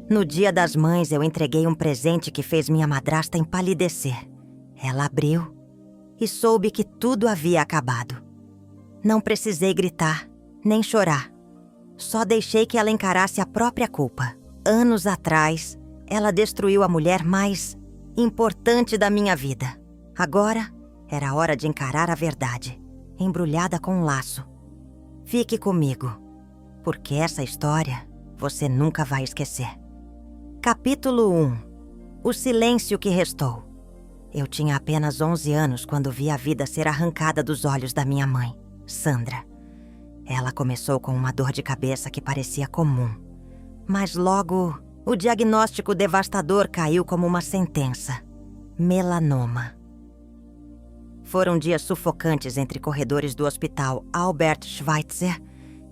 No Dia das Mães, eu entreguei um presente que fez minha madrasta empalidecer. Ela abriu e soube que tudo havia acabado. Não precisei gritar, nem chorar. Só deixei que ela encarasse a própria culpa. Anos atrás, ela destruiu a mulher mais importante da minha vida. Agora, era hora de encarar a verdade, embrulhada com um laço. Fique comigo, porque essa história você nunca vai esquecer. Capítulo 1. O silêncio que restou. Eu tinha apenas 11 anos quando vi a vida ser arrancada dos olhos da minha mãe, Sandra. Ela começou com uma dor de cabeça que parecia comum. Mas logo, o diagnóstico devastador caiu como uma sentença. Melanoma. Foram dias sufocantes entre corredores do hospital Albert Schweitzer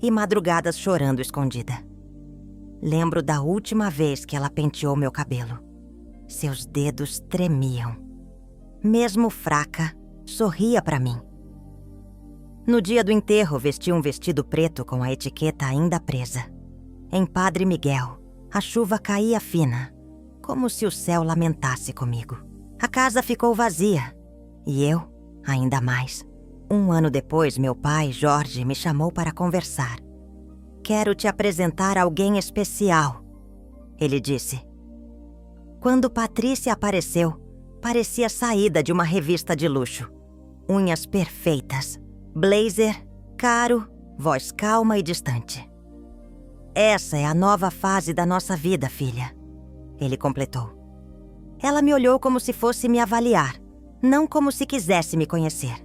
e madrugadas chorando escondida. Lembro da última vez que ela penteou meu cabelo. Seus dedos tremiam. Mesmo fraca, sorria para mim. No dia do enterro, vesti um vestido preto com a etiqueta ainda presa. Em Padre Miguel, a chuva caía fina, como se o céu lamentasse comigo. A casa ficou vazia, e eu, ainda mais. 1 ano depois, meu pai, Jorge, me chamou para conversar. Quero te apresentar alguém especial, ele disse. Quando Patrícia apareceu, parecia saída de uma revista de luxo. Unhas perfeitas, blazer, caro, voz calma e distante. Essa é a nova fase da nossa vida, filha, ele completou. Ela me olhou como se fosse me avaliar, não como se quisesse me conhecer.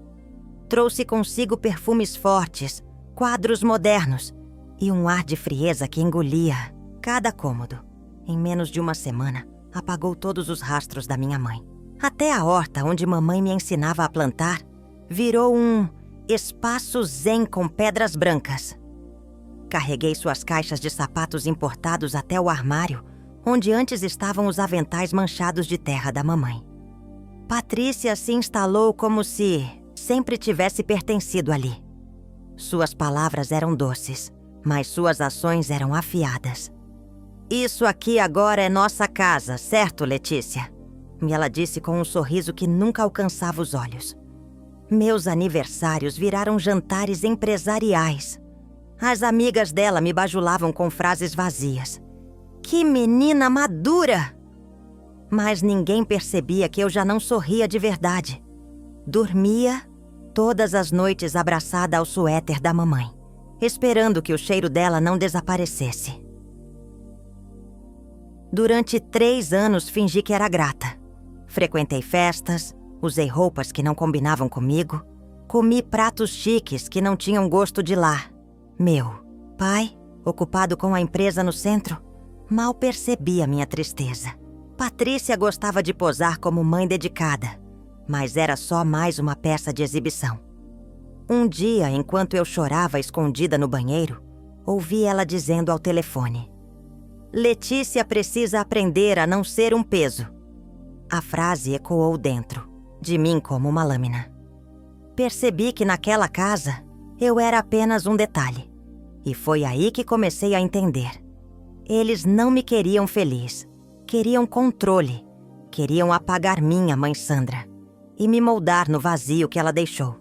Trouxe consigo perfumes fortes, quadros modernos e um ar de frieza que engolia cada cômodo. Em menos de uma semana, apagou todos os rastros da minha mãe. Até a horta onde mamãe me ensinava a plantar virou um espaço zen com pedras brancas. Carreguei suas caixas de sapatos importados até o armário, onde antes estavam os aventais manchados de terra da mamãe. Patrícia se instalou como se sempre tivesse pertencido ali. Suas palavras eram doces, mas suas ações eram afiadas. Isso aqui agora é nossa casa, certo, Letícia? Ela disse com um sorriso que nunca alcançava os olhos. Meus aniversários viraram jantares empresariais. As amigas dela me bajulavam com frases vazias. Que menina madura! Mas ninguém percebia que eu já não sorria de verdade. Dormia todas as noites abraçada ao suéter da mamãe, esperando que o cheiro dela não desaparecesse. Durante 3 anos fingi que era grata. Frequentei festas, usei roupas que não combinavam comigo, comi pratos chiques que não tinham gosto de lá. Meu pai, ocupado com a empresa no centro, mal percebia minha tristeza. Patrícia gostava de posar como mãe dedicada, mas era só mais uma peça de exibição. Um dia, enquanto eu chorava escondida no banheiro, ouvi ela dizendo ao telefone: Letícia precisa aprender a não ser um peso. A frase ecoou dentro de mim como uma lâmina. Percebi que naquela casa eu era apenas um detalhe. E foi aí que comecei a entender. Eles não me queriam feliz. Queriam controle. Queriam apagar minha mãe Sandra e me moldar no vazio que ela deixou.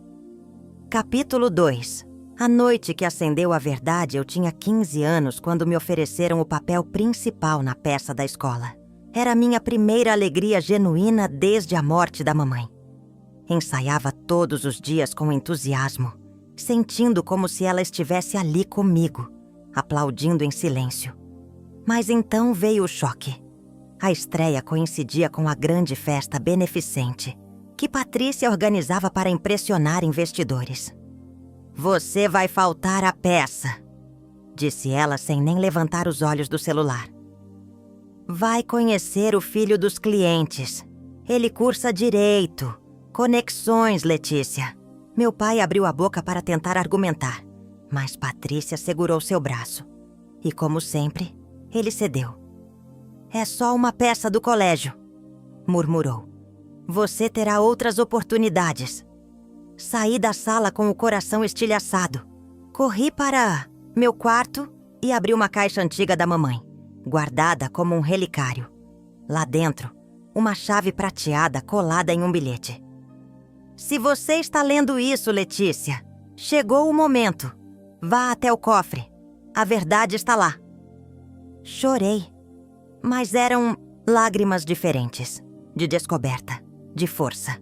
Capítulo 2. A noite que acendeu a verdade, eu tinha 15 anos quando me ofereceram o papel principal na peça da escola. Era a minha primeira alegria genuína desde a morte da mamãe. Ensaiava todos os dias com entusiasmo, sentindo como se ela estivesse ali comigo, aplaudindo em silêncio. Mas então veio o choque. A estreia coincidia com a grande festa beneficente que Patrícia organizava para impressionar investidores. Você vai faltar à peça, disse ela sem nem levantar os olhos do celular. Vai conhecer o filho dos clientes. Ele cursa direito. Conexões, Letícia. Meu pai abriu a boca para tentar argumentar, mas Patrícia segurou seu braço. E como sempre, ele cedeu. É só uma peça do colégio, murmurou. Você terá outras oportunidades. Saí da sala com o coração estilhaçado. Corri para meu quarto e abri uma caixa antiga da mamãe. guardada como um relicário. Lá dentro, uma chave prateada colada em um bilhete. Se você está lendo isso, Letícia, chegou o momento. Vá até o cofre. A verdade está lá. Chorei, mas eram lágrimas diferentes, de descoberta, de força.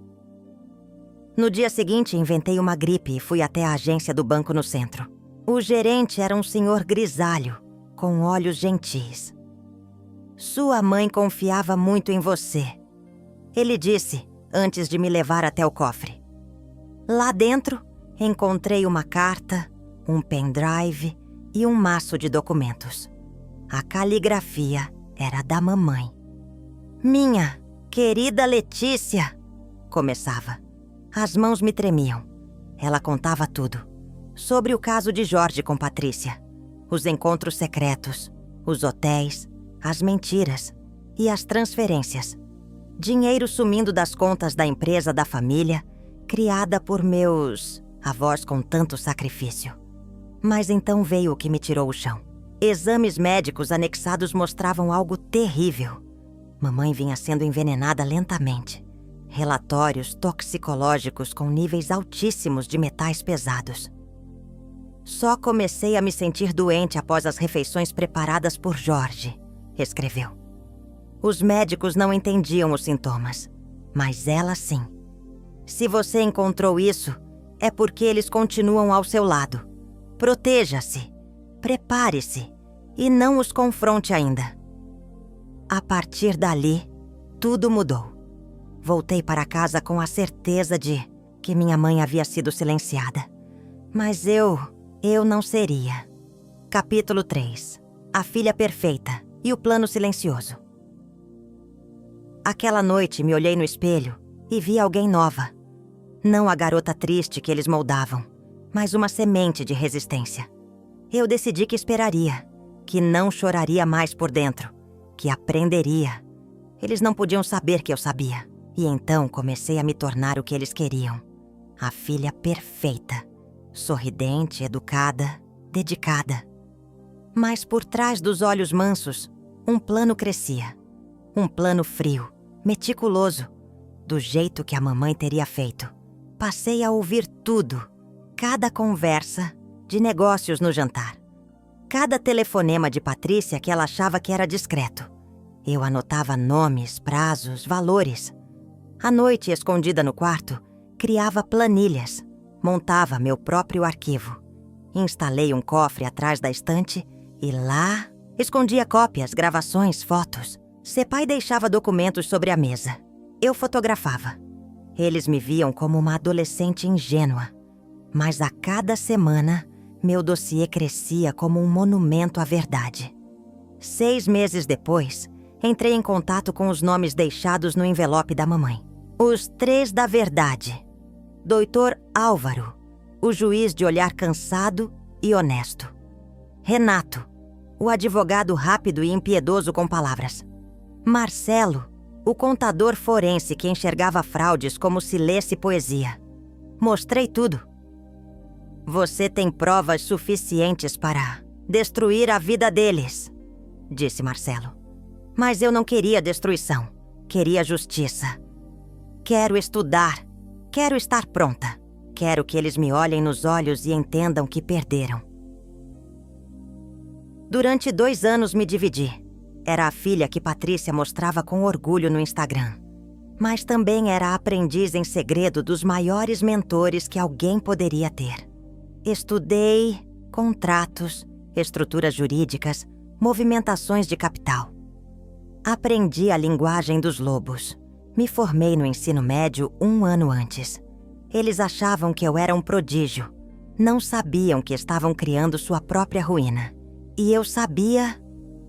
No dia seguinte, inventei uma gripe e fui até a agência do banco no centro. O gerente era um senhor grisalho, com olhos gentis. Sua mãe confiava muito em você. Ele disse, antes de me levar até o cofre. Lá dentro, encontrei uma carta, um pendrive e um maço de documentos. A caligrafia era da mamãe. Minha querida Letícia, começava. As mãos me tremiam. Ela contava tudo. Sobre o caso de Jorge com Patrícia. Os encontros secretos, os hotéis, as mentiras e as transferências. Dinheiro sumindo das contas da empresa da família, criada por meus avós com tanto sacrifício. Mas então veio o que me tirou o chão. Exames médicos anexados mostravam algo terrível. Mamãe vinha sendo envenenada lentamente. Relatórios toxicológicos com níveis altíssimos de metais pesados. Só comecei a me sentir doente após as refeições preparadas por Jorge, escreveu. Os médicos não entendiam os sintomas, mas ela sim. Se você encontrou isso, é porque eles continuam ao seu lado. Proteja-se, prepare-se e não os confronte ainda. A partir dali, tudo mudou. Voltei para casa com a certeza de que minha mãe havia sido silenciada. Mas eu não seria. Capítulo 3. A filha perfeita e o plano silencioso. Aquela noite me olhei no espelho e vi alguém nova. Não a garota triste que eles moldavam, mas uma semente de resistência. Eu decidi que esperaria, que não choraria mais por dentro, que aprenderia. Eles não podiam saber que eu sabia. E então comecei a me tornar o que eles queriam. A filha perfeita. Sorridente, educada, dedicada. Mas por trás dos olhos mansos, um plano crescia. Um plano frio, meticuloso, do jeito que a mamãe teria feito. Passei a ouvir tudo, cada conversa, de negócios no jantar. Cada telefonema de Patrícia que ela achava que era discreto. Eu anotava nomes, prazos, valores. À noite, escondida no quarto, criava planilhas, montava meu próprio arquivo. Instalei um cofre atrás da estante e lá escondia cópias, gravações, fotos. Sepai deixava documentos sobre a mesa. Eu fotografava. Eles me viam como uma adolescente ingênua. Mas a cada semana, meu dossiê crescia como um monumento à verdade. 6 meses depois, entrei em contato com os nomes deixados no envelope da mamãe. Os 3 da verdade. Doutor Álvaro, o juiz de olhar cansado e honesto. Renato, o advogado rápido e impiedoso com palavras. Marcelo, o contador forense que enxergava fraudes como se lesse poesia. Mostrei tudo. Você tem provas suficientes para destruir a vida deles, disse Marcelo. Mas eu não queria destruição, queria justiça. Quero estudar, quero estar pronta. Quero que eles me olhem nos olhos e entendam que perderam. Durante 2 anos me dividi. Era a filha que Patrícia mostrava com orgulho no Instagram. Mas também era a aprendiz em segredo dos maiores mentores que alguém poderia ter. Estudei contratos, estruturas jurídicas, movimentações de capital. Aprendi a linguagem dos lobos. Me formei no ensino médio 1 ano antes. Eles achavam que eu era um prodígio. Não sabiam que estavam criando sua própria ruína. E eu sabia,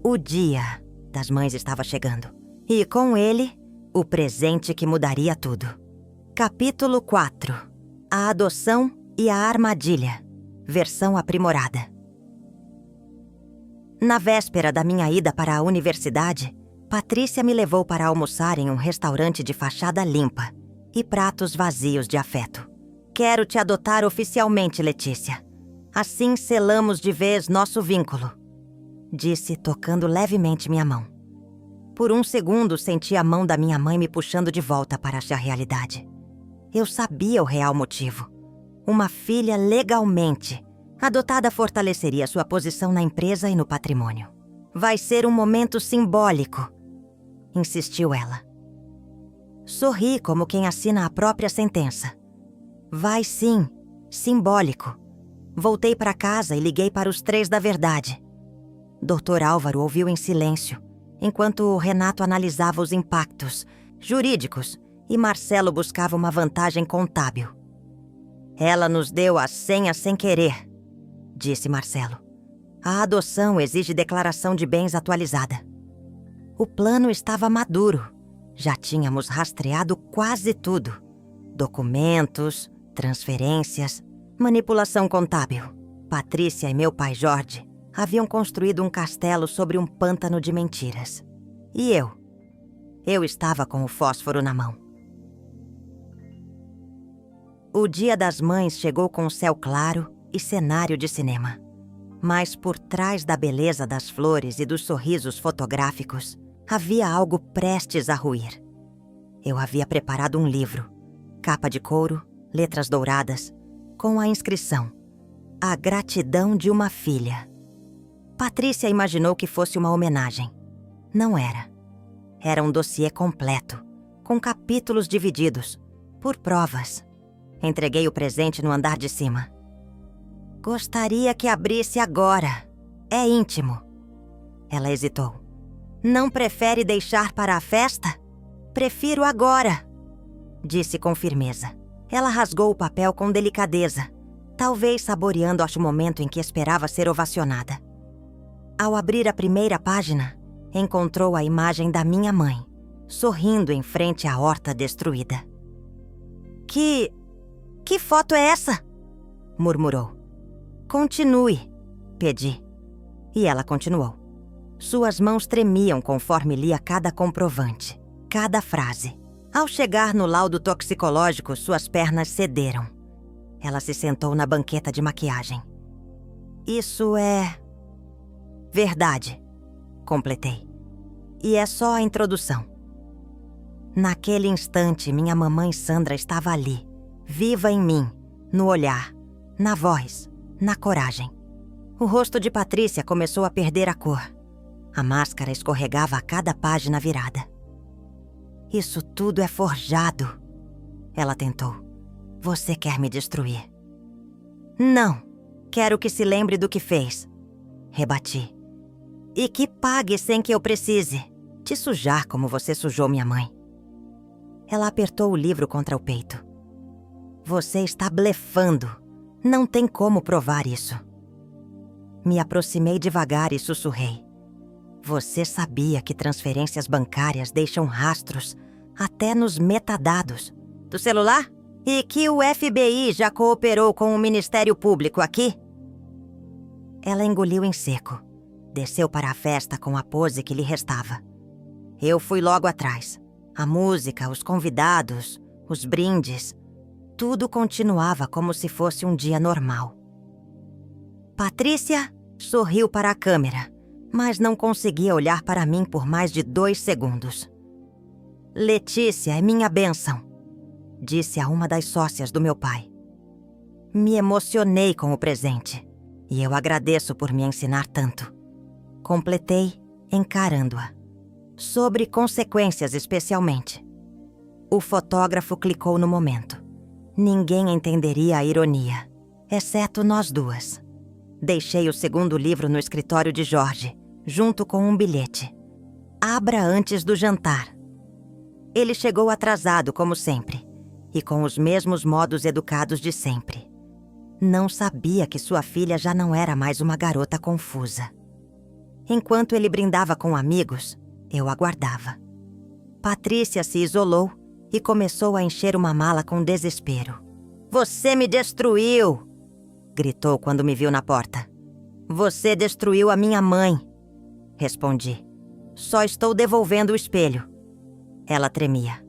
o dia das mães estava chegando. E com ele, o presente que mudaria tudo. Capítulo 4. A adoção e a armadilha. Versão aprimorada. Na véspera da minha ida para a universidade, Patrícia me levou para almoçar em um restaurante de fachada limpa e pratos vazios de afeto. Quero te adotar oficialmente, Letícia. Assim selamos de vez nosso vínculo. disse, tocando levemente minha mão. Por um segundo, senti a mão da minha mãe me puxando de volta para a realidade. Eu sabia o real motivo. Uma filha legalmente adotada fortaleceria sua posição na empresa e no patrimônio. Vai ser um momento simbólico, insistiu ela. Sorri como quem assina a própria sentença. Vai sim, simbólico. Voltei para casa e liguei para os 3 da Verdade. Dr. Álvaro ouviu em silêncio, enquanto o Renato analisava os impactos jurídicos e Marcelo buscava uma vantagem contábil. Ela nos deu a senha sem querer, disse Marcelo. A adoção exige declaração de bens atualizada. O plano estava maduro. Já tínhamos rastreado quase tudo. Documentos, transferências, manipulação contábil. Patrícia e meu pai Jorge haviam construído um castelo sobre um pântano de mentiras. E eu? Eu estava com o fósforo na mão. O Dia das Mães chegou com céu claro e cenário de cinema. Mas por trás da beleza das flores e dos sorrisos fotográficos, havia algo prestes a ruir. Eu havia preparado um livro, capa de couro, letras douradas, com a inscrição: A Gratidão de uma Filha. Patrícia imaginou que fosse uma homenagem. Não era. Era um dossiê completo, com capítulos divididos, por provas. Entreguei o presente no andar de cima. Gostaria que abrisse agora. É íntimo. Ela hesitou. Não prefere deixar para a festa? Prefiro agora, disse com firmeza. Ela rasgou o papel com delicadeza, talvez saboreando o momento em que esperava ser ovacionada. Ao abrir a primeira página, encontrou a imagem da minha mãe, sorrindo em frente à horta destruída. Que foto é essa? Murmurou. Continue, pedi. E ela continuou. Suas mãos tremiam conforme lia cada comprovante, cada frase. Ao chegar no laudo toxicológico, suas pernas cederam. Ela se sentou na banqueta de maquiagem. Isso é verdade, completei. E é só a introdução. Naquele instante, minha mamãe Sandra estava ali, viva em mim, no olhar, na voz, na coragem. O rosto de Patrícia começou a perder a cor. A máscara escorregava a cada página virada. Isso tudo é forjado, ela tentou. Você quer me destruir? Não, quero que se lembre do que fez, rebati. E que pague sem que eu precise te sujar como você sujou minha mãe. Ela apertou o livro contra o peito. Você está blefando. Não tem como provar isso. Me aproximei devagar e sussurrei. Você sabia que transferências bancárias deixam rastros até nos metadados do celular? E que o FBI já cooperou com o Ministério Público aqui? Ela engoliu em seco. Desceu para a festa com a pose que lhe restava. Eu fui logo atrás. A música, os convidados, os brindes, tudo continuava como se fosse um dia normal. Patrícia sorriu para a câmera, mas não conseguia olhar para mim por mais de 2 segundos. Letícia é minha bênção, disse a uma das sócias do meu pai. Me emocionei com o presente, e eu agradeço por me ensinar tanto. Completei, encarando-a. Sobre consequências, especialmente. O fotógrafo clicou no momento. Ninguém entenderia a ironia, exceto nós duas. Deixei o segundo livro no escritório de Jorge, junto com um bilhete. Abra antes do jantar. Ele chegou atrasado, como sempre, e com os mesmos modos educados de sempre. Não sabia que sua filha já não era mais uma garota confusa. Enquanto ele brindava com amigos, eu aguardava. Patrícia se isolou e começou a encher uma mala com desespero. Você me destruiu! Gritou quando me viu na porta. Você destruiu a minha mãe, respondi. Só estou devolvendo o espelho. Ela tremia.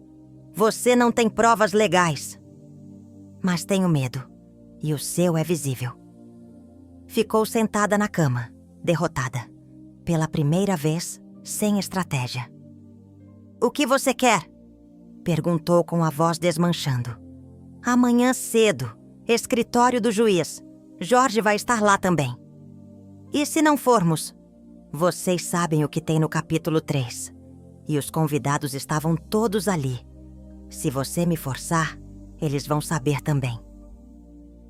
Você não tem provas legais. Mas tenho medo, e o seu é visível. Ficou sentada na cama, derrotada. pela primeira vez, sem estratégia. "O que você quer?" perguntou com a voz desmanchando. "Amanhã cedo, escritório do juiz. Jorge vai estar lá também." "E se não formos?" "Vocês sabem o que tem no capítulo 3. E os convidados estavam todos ali. Se você me forçar, eles vão saber também."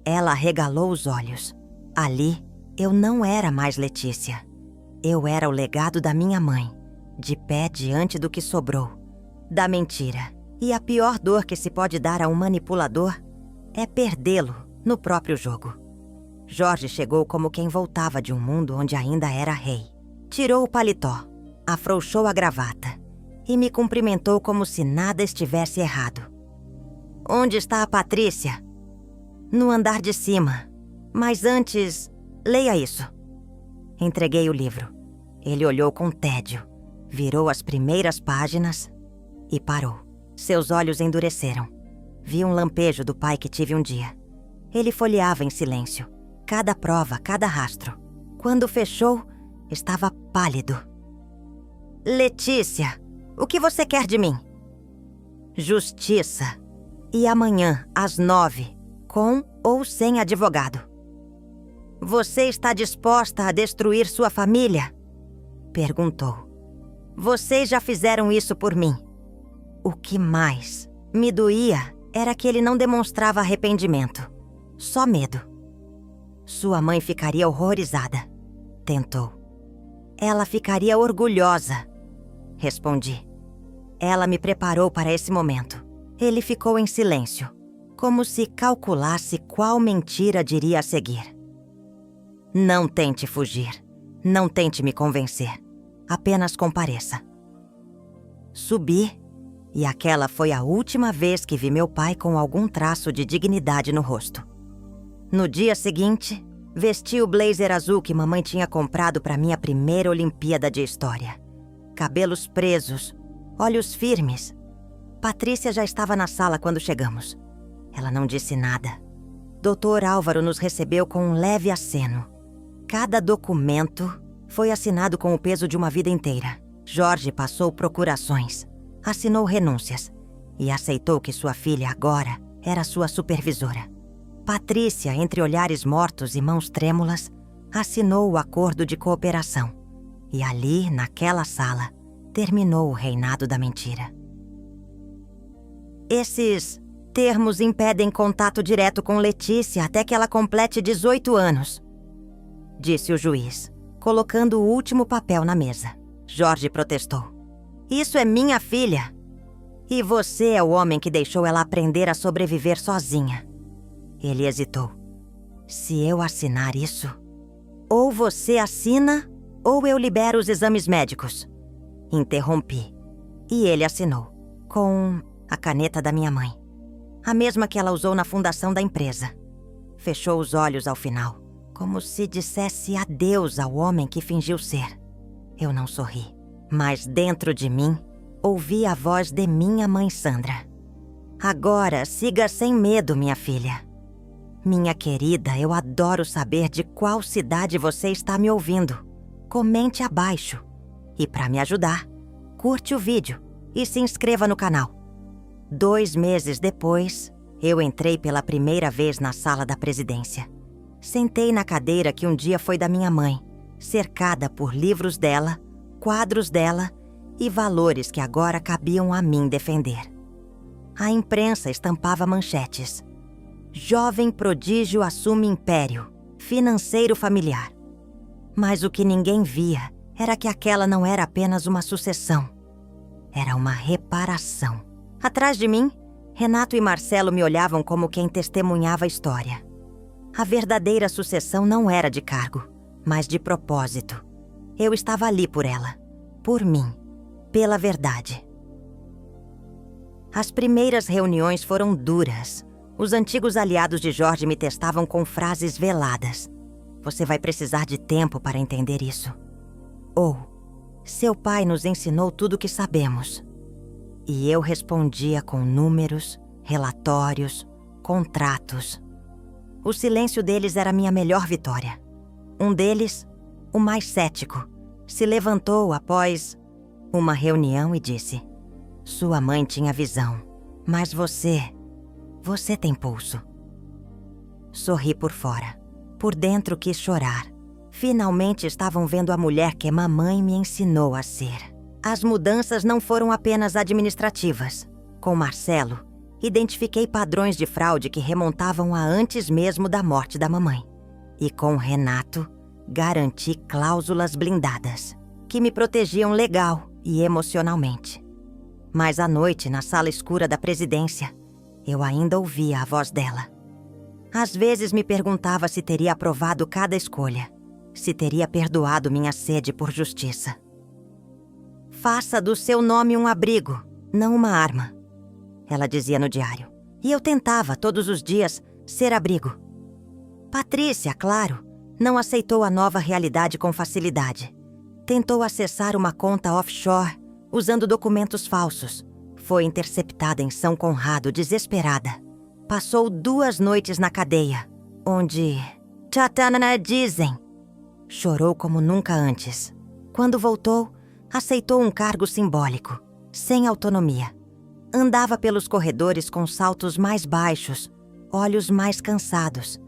Ela arregalou os olhos. Ali, eu não era mais Letícia. Eu era o legado da minha mãe, de pé diante do que sobrou, da mentira. E a pior dor que se pode dar a um manipulador é perdê-lo no próprio jogo. Jorge chegou como quem voltava de um mundo onde ainda era rei. Tirou o paletó, afrouxou a gravata e me cumprimentou como se nada estivesse errado. "Onde está a Patrícia?" "No andar de cima. Mas antes, leia isso." Entreguei o livro. Ele olhou com tédio, virou as primeiras páginas e parou. Seus olhos endureceram. Vi um lampejo do pai que tive um dia. Ele folheava em silêncio, cada prova, cada rastro. Quando fechou, estava pálido. "Letícia, o que você quer de mim?" "Justiça. E amanhã, às 9, com ou sem advogado." "Você está disposta a destruir sua família?" perguntou. "Vocês já fizeram isso por mim." O que mais me doía era que ele não demonstrava arrependimento, só medo. "Sua mãe ficaria horrorizada", tentou. "Ela ficaria orgulhosa", respondi. Ela me preparou para esse momento. Ele ficou em silêncio, como se calculasse qual mentira diria a seguir. "Não tente fugir. Não tente me convencer. Apenas compareça." Subi, e aquela foi a última vez que vi meu pai com algum traço de dignidade no rosto. No dia seguinte, vesti o blazer azul que mamãe tinha comprado para minha primeira Olimpíada de História. Cabelos presos, olhos firmes. Patrícia já estava na sala quando chegamos. Ela não disse nada. Dr. Álvaro nos recebeu com um leve aceno. Cada documento foi assinado com o peso de uma vida inteira. Jorge passou procurações, assinou renúncias e aceitou que sua filha agora era sua supervisora. Patrícia, entre olhares mortos e mãos trêmulas, assinou o acordo de cooperação. E ali, naquela sala, terminou o reinado da mentira. "Esses termos impedem contato direto com Letícia até que ela complete 18 anos", disse o juiz, colocando o último papel na mesa. Jorge protestou. "Isso é minha filha. E você é o homem que deixou ela aprender a sobreviver sozinha." Ele hesitou. "Se eu assinar isso, ou você assina, ou eu libero os exames médicos." Interrompi. E ele assinou, com a caneta da minha mãe, a mesma que ela usou na fundação da empresa. Fechou os olhos ao final, como se dissesse adeus ao homem que fingiu ser. Eu não sorri, mas dentro de mim, ouvi a voz de minha mãe Sandra. "Agora, siga sem medo, minha filha. Minha querida, eu adoro saber de qual cidade você está me ouvindo. Comente abaixo. E para me ajudar, curte o vídeo e se inscreva no canal." 2 meses depois, eu entrei pela primeira vez na sala da presidência. Sentei na cadeira que um dia foi da minha mãe, cercada por livros dela, quadros dela e valores que agora cabiam a mim defender. A imprensa estampava manchetes. "Jovem prodígio assume império, financeiro familiar." Mas o que ninguém via era que aquela não era apenas uma sucessão. Era uma reparação. Atrás de mim, Renato e Marcelo me olhavam como quem testemunhava a história. A verdadeira sucessão não era de cargo, mas de propósito. Eu estava ali por ela, por mim, pela verdade. As primeiras reuniões foram duras. Os antigos aliados de Jorge me testavam com frases veladas. "Você vai precisar de tempo para entender isso." Ou, "Seu pai nos ensinou tudo o que sabemos." E eu respondia com números, relatórios, contratos. O silêncio deles era minha melhor vitória. Um deles, o mais cético, se levantou após uma reunião e disse: "Sua mãe tinha visão, mas você tem pulso." Sorri por fora. Por dentro quis chorar. Finalmente estavam vendo a mulher que mamãe me ensinou a ser. As mudanças não foram apenas administrativas. Com Marcelo, identifiquei padrões de fraude que remontavam a antes mesmo da morte da mamãe. E com Renato, garanti cláusulas blindadas, que me protegiam legal e emocionalmente. Mas à noite, na sala escura da presidência, eu ainda ouvia a voz dela. Às vezes me perguntava se teria aprovado cada escolha, se teria perdoado minha sede por justiça. "Faça do seu nome um abrigo, não uma arma", ela dizia no diário. E eu tentava, todos os dias, ser abrigo. Patrícia, claro, não aceitou a nova realidade com facilidade. Tentou acessar uma conta offshore usando documentos falsos. Foi interceptada em São Conrado, desesperada. Passou 2 noites na cadeia, onde... Tchatana dizem. Chorou como nunca antes. Quando voltou, aceitou um cargo simbólico, sem autonomia. Andava pelos corredores com saltos mais baixos, olhos mais cansados,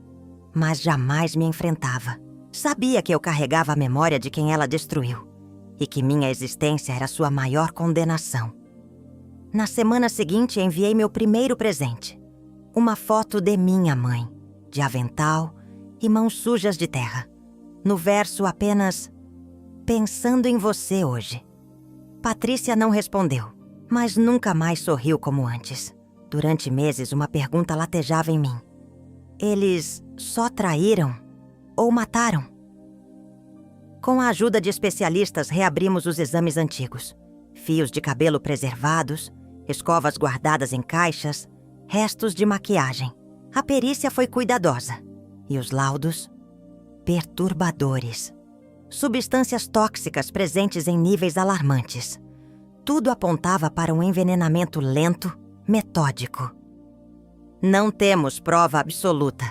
mas jamais me enfrentava. Sabia que eu carregava a memória de quem ela destruiu e que minha existência era sua maior condenação. Na semana seguinte, enviei meu primeiro presente. Uma foto de minha mãe, de avental e mãos sujas de terra. No verso apenas: "Pensando em você hoje." Patrícia não respondeu, mas nunca mais sorriu como antes. Durante meses, uma pergunta latejava em mim: eles só traíram ou mataram? Com a ajuda de especialistas, reabrimos os exames antigos. Fios de cabelo preservados, escovas guardadas em caixas, restos de maquiagem. A perícia foi cuidadosa. E os laudos? Perturbadores. Substâncias tóxicas presentes em níveis alarmantes. Tudo apontava para um envenenamento lento, metódico. Não temos prova absoluta,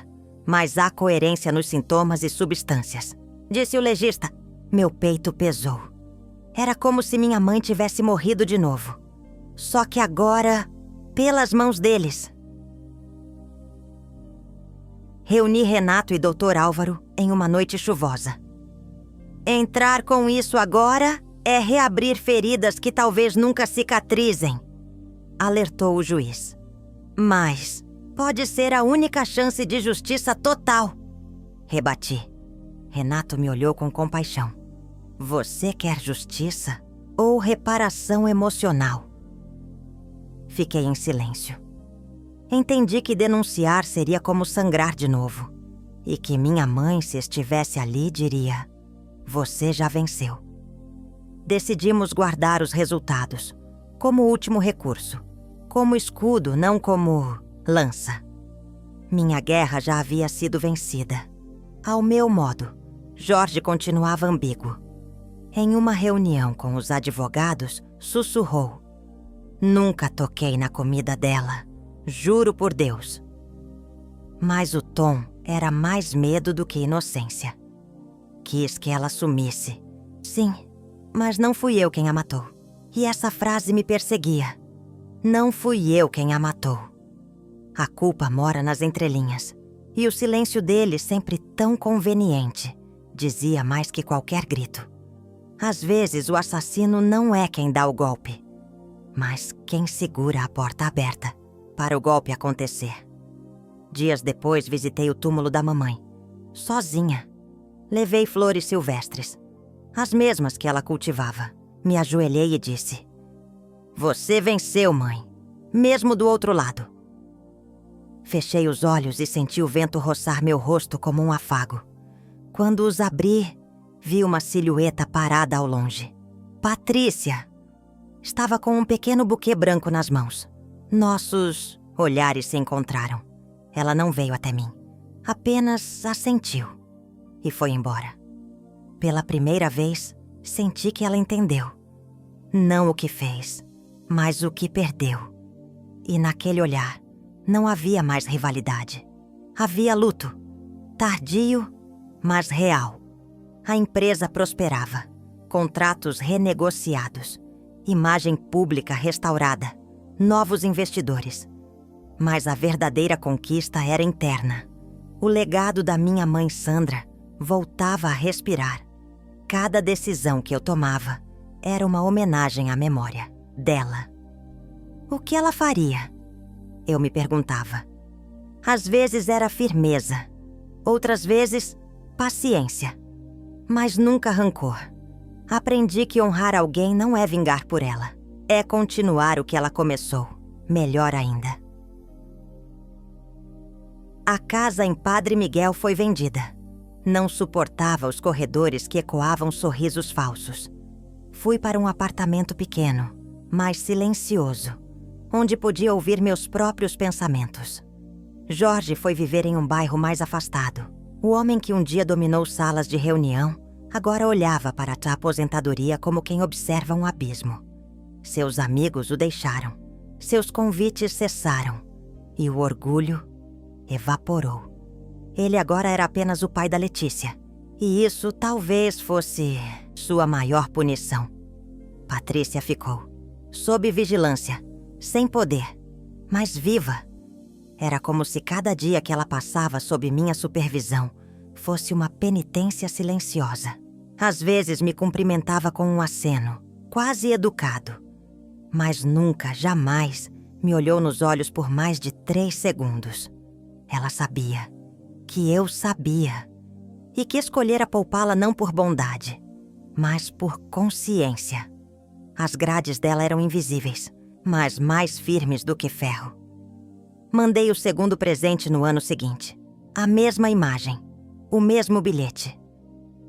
mas há coerência nos sintomas e substâncias, disse o legista. Meu peito pesou. Era como se minha mãe tivesse morrido de novo. Só que agora, pelas mãos deles. Reuni Renato e Dr. Álvaro em uma noite chuvosa. Entrar com isso agora é reabrir feridas que talvez nunca cicatrizem, alertou o juiz. Mas pode ser a única chance de justiça total, rebati. Renato me olhou com compaixão. Você quer justiça ou reparação emocional? Fiquei em silêncio. Entendi que denunciar seria como sangrar de novo. E que minha mãe, se estivesse ali, diria: você já venceu. Decidimos guardar os resultados, como último recurso. Como escudo, não como lança. Minha guerra já havia sido vencida. Ao meu modo, Jorge continuava ambíguo. Em uma reunião com os advogados, sussurrou: nunca toquei na comida dela, juro por Deus. Mas o tom era mais medo do que inocência. Quis que ela sumisse. Sim, mas não fui eu quem a matou. E essa frase me perseguia. Não fui eu quem a matou. A culpa mora nas entrelinhas. E o silêncio dele, sempre tão conveniente, dizia mais que qualquer grito. Às vezes, o assassino não é quem dá o golpe, mas quem segura a porta aberta para o golpe acontecer. Dias depois, visitei o túmulo da mamãe, sozinha. Levei flores silvestres, as mesmas que ela cultivava. Me ajoelhei e disse: você venceu, mãe, mesmo do outro lado. Fechei os olhos e senti o vento roçar meu rosto como um afago. Quando os abri, vi uma silhueta parada ao longe. Patrícia! Estava com um pequeno buquê branco nas mãos. Nossos olhares se encontraram. Ela não veio até mim. Apenas assentiu. E foi embora. Pela primeira vez, senti que ela entendeu. Não o que fez, mas o que perdeu. E naquele olhar, não havia mais rivalidade. Havia luto. Tardio, mas real. A empresa prosperava. contratos renegociados, imagem pública restaurada, novos investidores. Mas a verdadeira conquista era interna. O legado da minha mãe Sandra voltava a respirar. Cada decisão que eu tomava era uma homenagem à memória dela. O que ela faria? Eu me perguntava. Às vezes era firmeza, outras vezes paciência, mas nunca rancor. Aprendi que honrar alguém não é vingar por ela, é continuar o que ela começou, melhor ainda. A casa em Padre Miguel foi vendida. Não suportava os corredores que ecoavam sorrisos falsos. Fui para um apartamento pequeno, mas silencioso, onde podia ouvir meus próprios pensamentos. Jorge foi viver em um bairro mais afastado. O homem que um dia dominou salas de reunião, agora olhava para a aposentadoria como quem observa um abismo. Seus amigos o deixaram. Seus convites cessaram. E o orgulho evaporou. Ele agora era apenas o pai da Letícia. E isso talvez fosse sua maior punição. Patrícia ficou, sob vigilância, sem poder, mas viva. Era como se cada dia que ela passava sob minha supervisão fosse uma penitência silenciosa. Às vezes me cumprimentava com um aceno, quase educado. Mas nunca, jamais, me olhou nos olhos por mais de 3 segundos. Ela sabia que eu sabia e que escolhera poupá-la não por bondade, mas por consciência. As grades dela eram invisíveis, mas mais firmes do que ferro. Mandei o segundo presente no ano seguinte. A mesma imagem, o mesmo bilhete.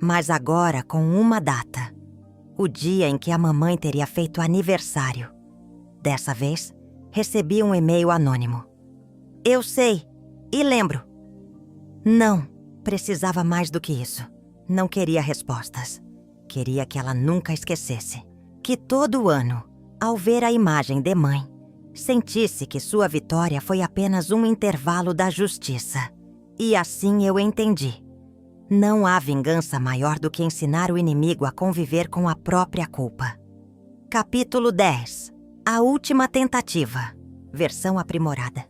Mas agora com uma data. O dia em que a mamãe teria feito aniversário. Dessa vez, recebi um e-mail anônimo. Eu sei, e lembro. Não, precisava mais do que isso. Não queria respostas. Queria que ela nunca esquecesse. Que todo ano, ao ver a imagem de mãe, sentisse que sua vitória foi apenas um intervalo da justiça. E assim eu entendi. Não há vingança maior do que ensinar o inimigo a conviver com a própria culpa. Capítulo 10. A última tentativa. Versão aprimorada.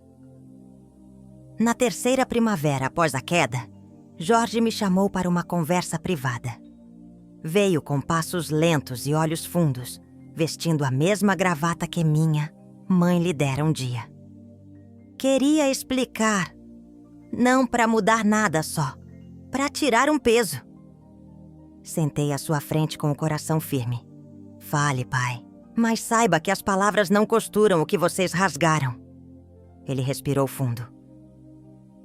Na terceira primavera após a queda, Jorge me chamou para uma conversa privada. Veio com passos lentos e olhos fundos, vestindo a mesma gravata que minha mãe lhe dera um dia. Queria explicar, não para mudar nada só, para tirar um peso. Sentei à sua frente com o coração firme. Fale, pai, mas saiba que as palavras não costuram o que vocês rasgaram. Ele respirou fundo.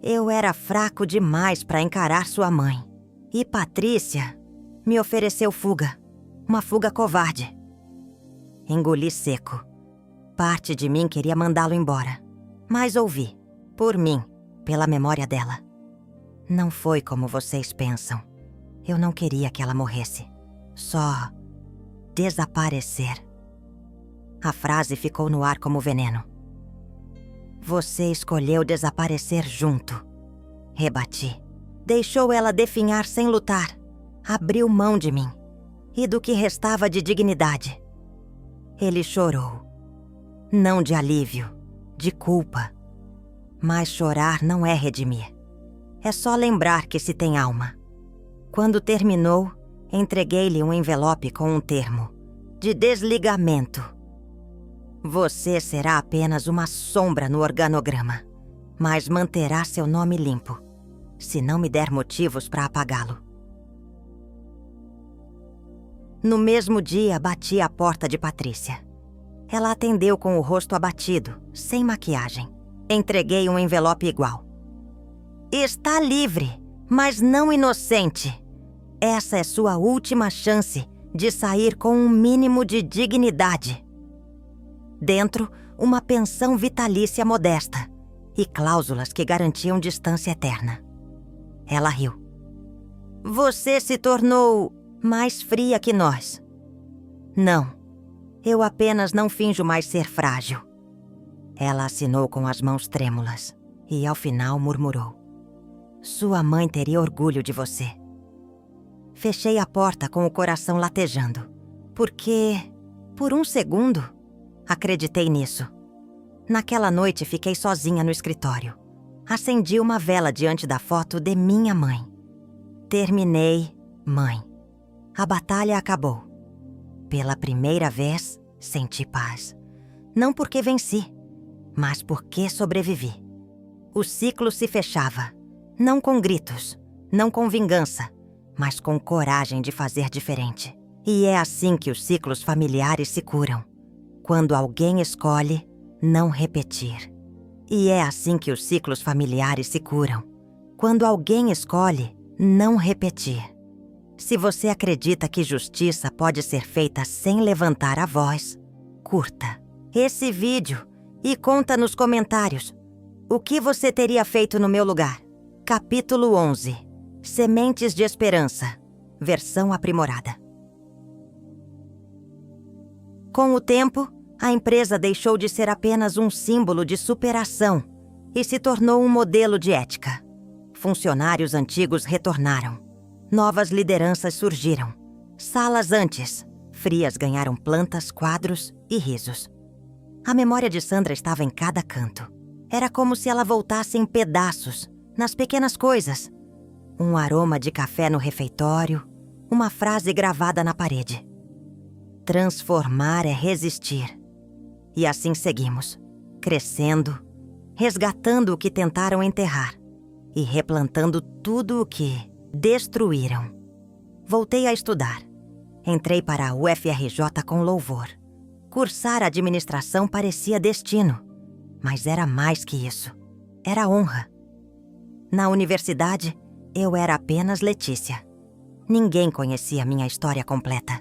Eu era fraco demais para encarar sua mãe. E Patrícia me ofereceu fuga, uma fuga covarde. Engoli seco. Parte de mim queria mandá-lo embora, mas ouvi, por mim, pela memória dela. Não foi como vocês pensam. Eu não queria que ela morresse. Só desaparecer. A frase ficou no ar como veneno. Você escolheu desaparecer junto. Rebati. Deixou ela definhar sem lutar. Abriu mão de mim e do que restava de dignidade. Ele chorou. Não de alívio, de culpa. Mas chorar não é redimir. É só lembrar que se tem alma. Quando terminou, entreguei-lhe um envelope com um termo de desligamento. Você será apenas uma sombra no organograma, mas manterá seu nome limpo, se não me der motivos para apagá-lo. No mesmo dia, bati à porta de Patrícia. Ela atendeu com o rosto abatido, sem maquiagem. Entreguei um envelope igual. Está livre, mas não inocente. Essa é sua última chance de sair com um mínimo de dignidade. Dentro, uma pensão vitalícia modesta e cláusulas que garantiam distância eterna. Ela riu. Você se tornou mais fria que nós. Não, eu apenas não finjo mais ser frágil. Ela assinou com as mãos trêmulas e ao final murmurou. Sua mãe teria orgulho de você. Fechei a porta com o coração latejando, porque, por um segundo, acreditei nisso. Naquela noite fiquei sozinha no escritório. Acendi uma vela diante da foto de minha mãe. Terminei, mãe. A batalha acabou. Pela primeira vez, senti paz. Não porque venci, mas porque sobrevivi. O ciclo se fechava, não com gritos, não com vingança, mas com coragem de fazer diferente. E é assim que os ciclos familiares se curam, quando alguém escolhe não repetir. E é assim que os ciclos familiares se curam, quando alguém escolhe não repetir. Se você acredita que justiça pode ser feita sem levantar a voz, curta esse vídeo e conta nos comentários o que você teria feito no meu lugar. Capítulo 11. Sementes de Esperança. Versão aprimorada. Com o tempo, a empresa deixou de ser apenas um símbolo de superação e se tornou um modelo de ética. Funcionários antigos retornaram. Novas lideranças surgiram. Salas antes frias ganharam plantas, quadros e risos. A memória de Sandra estava em cada canto. Era como se ela voltasse em pedaços, nas pequenas coisas. Um aroma de café no refeitório, uma frase gravada na parede. Transformar é resistir. E assim seguimos, crescendo, resgatando o que tentaram enterrar e replantando tudo o que destruíram. Voltei a estudar. Entrei para a UFRJ com louvor. Cursar administração parecia destino, mas era mais que isso. Era honra. Na universidade, eu era apenas Letícia. Ninguém conhecia minha história completa.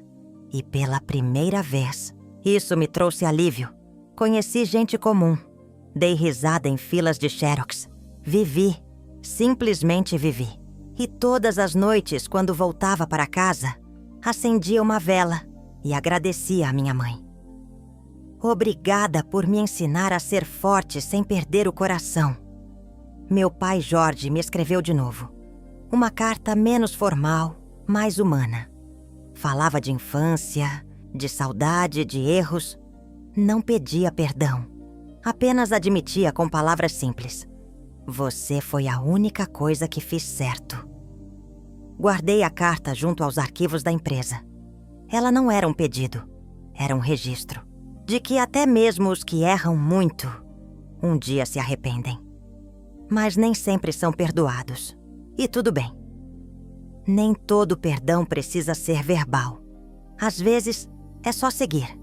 E pela primeira vez, isso me trouxe alívio. Conheci gente comum. Dei risada em filas de Xerox. Vivi. Simplesmente vivi. E todas as noites, quando voltava para casa, acendia uma vela e agradecia à minha mãe. Obrigada por me ensinar a ser forte sem perder o coração. Meu pai Jorge me escreveu de novo. Uma carta menos formal, mais humana. Falava de infância, de saudade, de erros. Não pedia perdão. Apenas admitia com palavras simples. Você foi a única coisa que fiz certo. Guardei a carta junto aos arquivos da empresa. Ela não era um pedido, era um registro. De que até mesmo os que erram muito, um dia se arrependem. Mas nem sempre são perdoados. E tudo bem. Nem todo perdão precisa ser verbal. Às vezes, é só seguir.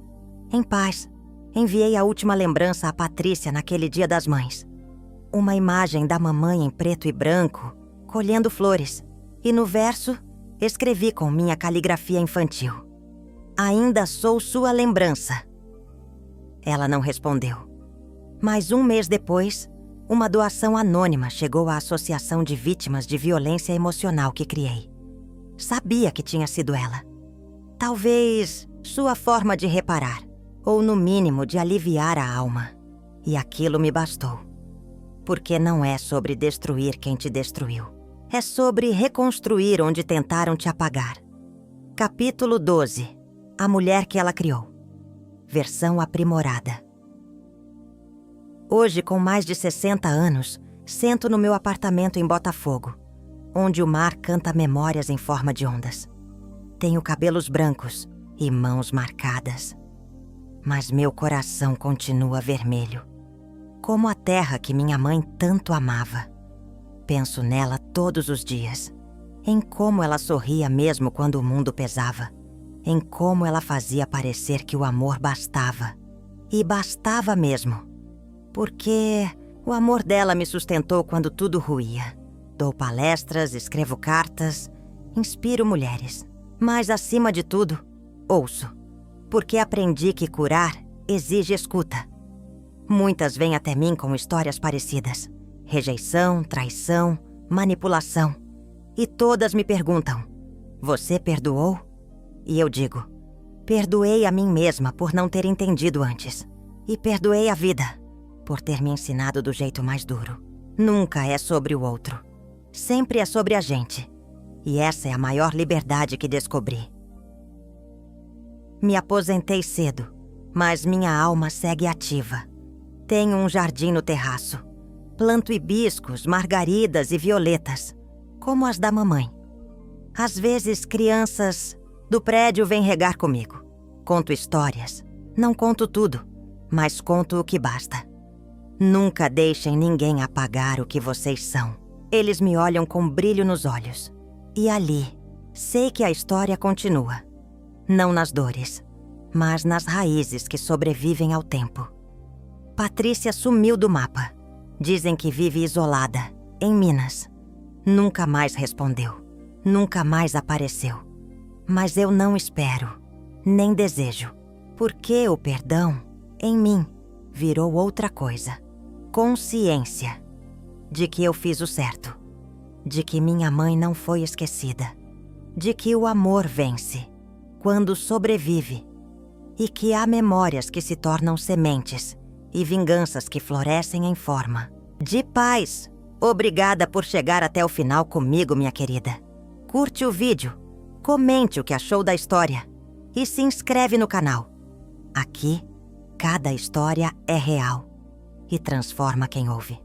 Em paz, enviei a última lembrança à Patrícia naquele Dia das Mães. Uma imagem da mamãe em preto e branco, colhendo flores. E no verso, escrevi com minha caligrafia infantil. Ainda sou sua lembrança. Ela não respondeu. Mas um mês depois, uma doação anônima chegou à Associação de Vítimas de Violência Emocional que criei. Sabia que tinha sido ela. Talvez sua forma de reparar, ou no mínimo de aliviar a alma. E aquilo me bastou. Porque não é sobre destruir quem te destruiu. É sobre reconstruir onde tentaram te apagar. Capítulo 12. A mulher que ela criou. Versão aprimorada. Hoje, com mais de 60 anos, sento no meu apartamento em Botafogo, onde o mar canta memórias em forma de ondas. Tenho cabelos brancos e mãos marcadas. Mas meu coração continua vermelho, como a terra que minha mãe tanto amava. Penso nela todos os dias, em como ela sorria mesmo quando o mundo pesava, em como ela fazia parecer que o amor bastava. E bastava mesmo, porque o amor dela me sustentou quando tudo ruía. Dou palestras, escrevo cartas, inspiro mulheres. Mas, acima de tudo, ouço, porque aprendi que curar exige escuta. Muitas vêm até mim com histórias parecidas. Rejeição, traição, manipulação. E todas me perguntam, você perdoou? E eu digo, perdoei a mim mesma por não ter entendido antes. E perdoei a vida por ter me ensinado do jeito mais duro. Nunca é sobre o outro. Sempre é sobre a gente. E essa é a maior liberdade que descobri. Me aposentei cedo, mas minha alma segue ativa. Tenho um jardim no terraço. Planto hibiscos, margaridas e violetas, como as da mamãe. Às vezes, crianças do prédio vêm regar comigo. Conto histórias. Não conto tudo, mas conto o que basta. Nunca deixem ninguém apagar o que vocês são. Eles me olham com brilho nos olhos. E ali, sei que a história continua. Não nas dores, mas nas raízes que sobrevivem ao tempo. Patrícia sumiu do mapa. Dizem que vive isolada, em Minas. Nunca mais respondeu. Nunca mais apareceu. Mas eu não espero, nem desejo. Porque o perdão, em mim, virou outra coisa. Consciência de que eu fiz o certo. De que minha mãe não foi esquecida. De que o amor vence quando sobrevive. E que há memórias que se tornam sementes e vinganças que florescem em forma de paz. Obrigada por chegar até o final comigo, minha querida. Curte o vídeo, comente o que achou da história e se inscreve no canal. Aqui, cada história é real e transforma quem ouve.